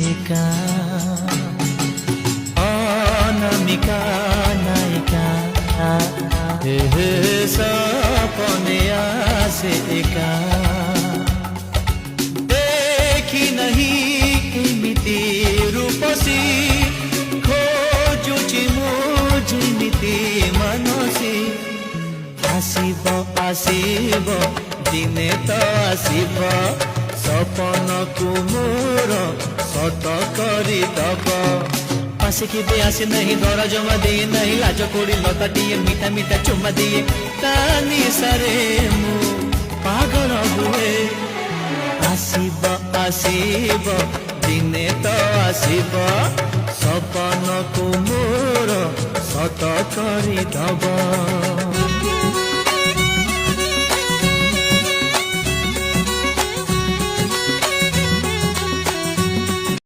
একা অনামিকা নায়িকা হে সপনে আসে একা দেখি নাহি এমিতি রূপসী খোজুছি মু যেমিতি মানসী আসিব আসিব দিনে তো আসিব সপনকু মোর সত করি দব আসিকি বে আসে নাহি ধরা জমা দিয়ে নাহি লাজ কোড়ি লতাটিয়ে মিঠা মিঠা চুমা দিয়ে তা নিশারে মু পাগল হুয়ে আসিব আসিব দিনে তো আসিব সপনকু মোর সত করি দব।